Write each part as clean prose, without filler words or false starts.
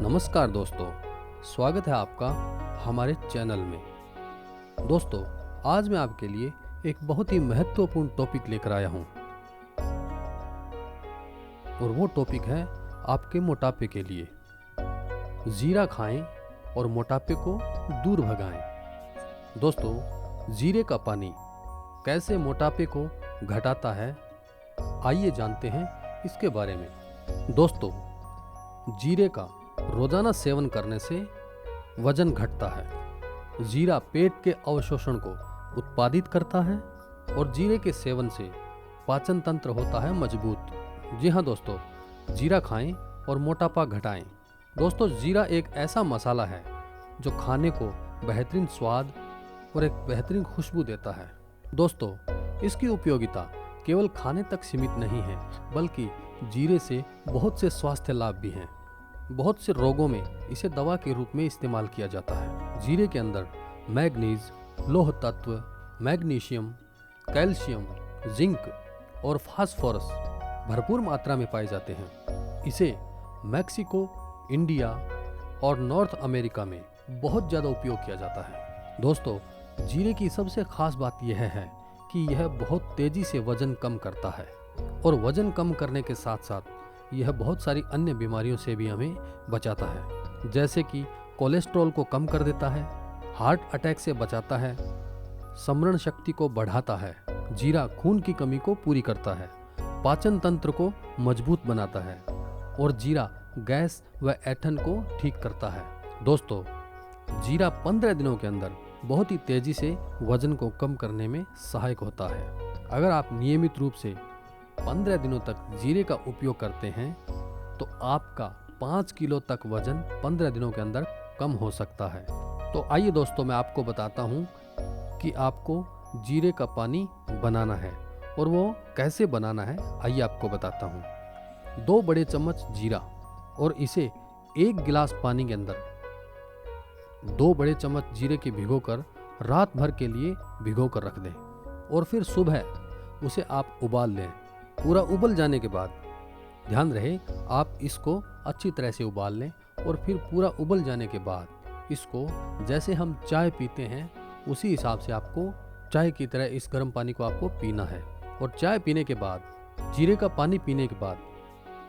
नमस्कार दोस्तों, स्वागत है आपका हमारे चैनल में। दोस्तों, आज मैं आपके लिए एक बहुत ही महत्वपूर्ण टॉपिक लेकर आया हूं और वो टॉपिक है आपके मोटापे के लिए। जीरा खाएं और मोटापे को दूर भगाएं। दोस्तों, जीरे का पानी कैसे मोटापे को घटाता है, आइए जानते हैं इसके बारे में। दोस्तों, जीरे का रोजाना सेवन करने से वजन घटता है। जीरा पेट के अवशोषण को उत्पादित करता है और जीरे के सेवन से पाचन तंत्र होता है मजबूत। जी हाँ दोस्तों, जीरा खाएं और मोटापा घटाएं। दोस्तों, जीरा एक ऐसा मसाला है जो खाने को बेहतरीन स्वाद और एक बेहतरीन खुशबू देता है। दोस्तों, इसकी उपयोगिता केवल खाने तक सीमित नहीं है, बल्कि जीरे से बहुत से स्वास्थ्य लाभ भी हैं। बहुत से रोगों में इसे दवा के रूप में इस्तेमाल किया जाता है। जीरे के अंदर मैग्नीज, लौह तत्व, मैग्नीशियम, कैल्शियम, जिंक और फास्फोरस भरपूर मात्रा में पाए जाते हैं। इसे मैक्सिको, इंडिया और नॉर्थ अमेरिका में बहुत ज़्यादा उपयोग किया जाता है। दोस्तों, जीरे की सबसे खास बात यह है कि यह बहुत तेज़ी से वजन कम करता है और वजन कम करने के साथ साथ यह बहुत सारी अन्य बीमारियों से भी हमें बचाता है, जैसे कि कोलेस्ट्रॉल को कम कर देता है, हार्ट अटैक से बचाता है, स्मरण शक्ति को बढ़ाता है। जीरा खून की कमी को पूरी करता है, पाचन तंत्र को मजबूत बनाता है और जीरा गैस व ऐंठन को ठीक करता है। दोस्तों, जीरा 15 दिनों के अंदर बहुत ही तेजी से वजन को कम करने में सहायक होता है। अगर आप नियमित रूप से 15 दिनों तक जीरे का उपयोग करते हैं तो आपका 5 किलो तक वजन 15 दिनों के अंदर कम हो सकता है। तो आइए दोस्तों, मैं आपको बताता हूं कि आपको जीरे का पानी बनाना है और वो कैसे बनाना है। आइए आपको बताता हूं। 2 बड़े चम्मच जीरा और इसे 1 गिलास पानी के अंदर 2 बड़े चम्मच जीरे के भिगोकर रात भर के लिए भिगोकर रख दें और फिर सुबह उसे आप उबाल लें। पूरा उबल जाने के बाद ध्यान रहे आप इसको अच्छी तरह से उबाल लें और फिर पूरा उबल जाने के बाद इसको जैसे हम चाय पीते हैं उसी हिसाब से आपको चाय की तरह इस गर्म पानी को आपको पीना है। और चाय पीने के बाद, जीरे का पानी पीने के बाद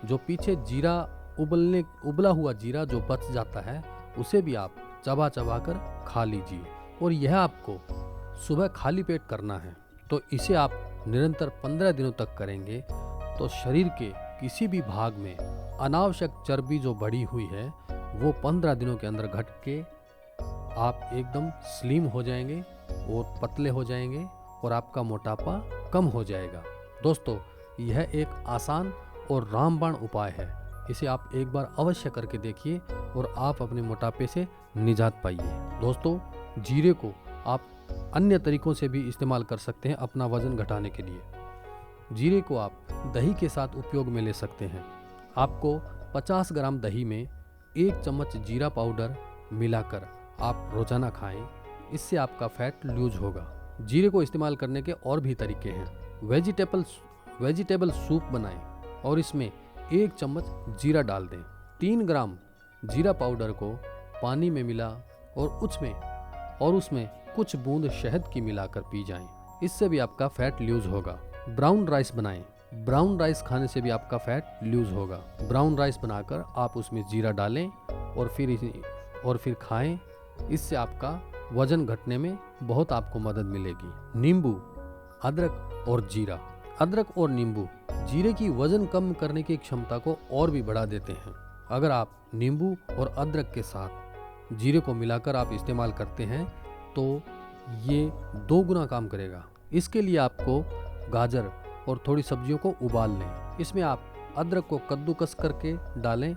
जो पीछे जीरा उबला हुआ जीरा जो बच जाता है उसे भी आप चबा चबा कर खा लीजिए और यह आपको सुबह खाली पेट करना है। तो इसे आप निरंतर 15 दिनों तक करेंगे तो शरीर के किसी भी भाग में अनावश्यक चर्बी जो बढ़ी हुई है वो 15 दिनों के अंदर घट के आप एकदम स्लिम हो जाएंगे और पतले हो जाएंगे और आपका मोटापा कम हो जाएगा। दोस्तों, यह एक आसान और रामबाण उपाय है। इसे आप एक बार अवश्य करके देखिए और आप अपने मोटापे से निजात पाइए। दोस्तों, जीरे को आप अन्य तरीकों से भी इस्तेमाल कर सकते हैं अपना वजन घटाने के लिए। जीरे को आप दही के साथ उपयोग में ले सकते हैं। आपको 50 ग्राम दही में 1 चम्मच जीरा पाउडर मिलाकर आप रोजाना खाएं। इससे आपका फैट लूज होगा। जीरे को इस्तेमाल करने के और भी तरीके हैं। वेजिटेबल सूप बनाएं और इसमें 1 चम्मच जीरा डाल दें। 3 ग्राम जीरा पाउडर को पानी में मिला और उसमें कुछ बूंद शहद की मिलाकर पी जाएं। इससे भी आपका फैट लूज होगा। ब्राउन राइस बनाएं। ब्राउन राइस खाने से भी आपका फैट लूज होगा। ब्राउन राइस बनाकर आप उसमें जीरा डालें और फिर खाएं। इससे आपका वजन घटने में बहुत आपको मदद मिलेगी। नींबू, अदरक और जीरा। अदरक और नींबू जीरे की वजन कम करने की क्षमता को और भी बढ़ा देते हैं। अगर आप नींबू और अदरक के साथ जीरे को मिलाकर आप इस्तेमाल करते हैं तो ये 2 गुना काम करेगा। इसके लिए आपको गाजर और थोड़ी सब्जियों को उबाल लें। इसमें आप अदरक को कद्दूकस करके डालें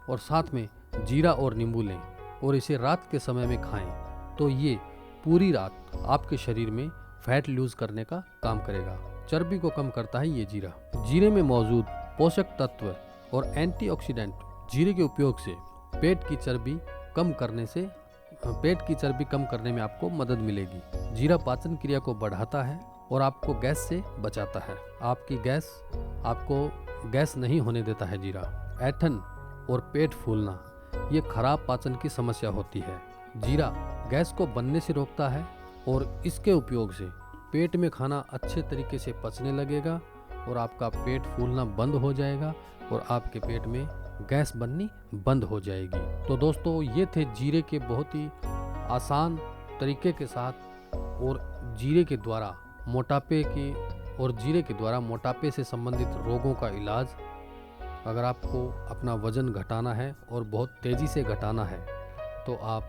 और साथ में जीरा और नींबू लें और इसे रात के समय में खाएं। तो ये पूरी रात आपके शरीर में फैट लूज करने का काम करेगा। चर्बी को कम करता है ये जीरा। जीरे में मौजूद पोषक तत्व और एंटीऑक्सीडेंट जीरे के उपयोग से पेट की चर्बी कम करने में आपको मदद मिलेगी। जीरा पाचन क्रिया को बढ़ाता है और आपको गैस से बचाता है। आपको गैस नहीं होने देता है जीरा। ऐंठन और पेट फूलना ये खराब पाचन की समस्या होती है। जीरा गैस को बनने से रोकता है और इसके उपयोग से पेट में खाना अच्छे तरीके से पचने लगेगा और आपका पेट फूलना बंद हो जाएगा और आपके पेट में गैस बननी बंद हो जाएगी। तो दोस्तों, ये थे जीरे के बहुत ही आसान तरीके के साथ और जीरे के द्वारा मोटापे से संबंधित रोगों का इलाज। अगर आपको अपना वजन घटाना है और बहुत तेज़ी से घटाना है तो आप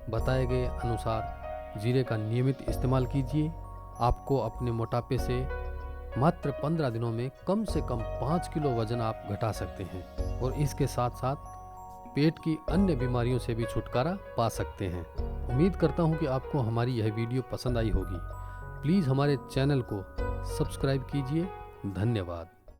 बताए गए अनुसार जीरे का नियमित इस्तेमाल कीजिए। आपको अपने मोटापे से मात्र 15 दिनों में कम से कम 5 किलो वजन आप घटा सकते हैं और इसके साथ साथ पेट की अन्य बीमारियों से भी छुटकारा पा सकते हैं। उम्मीद करता हूं कि आपको हमारी यह वीडियो पसंद आई होगी। प्लीज़ हमारे चैनल को सब्सक्राइब कीजिए। धन्यवाद।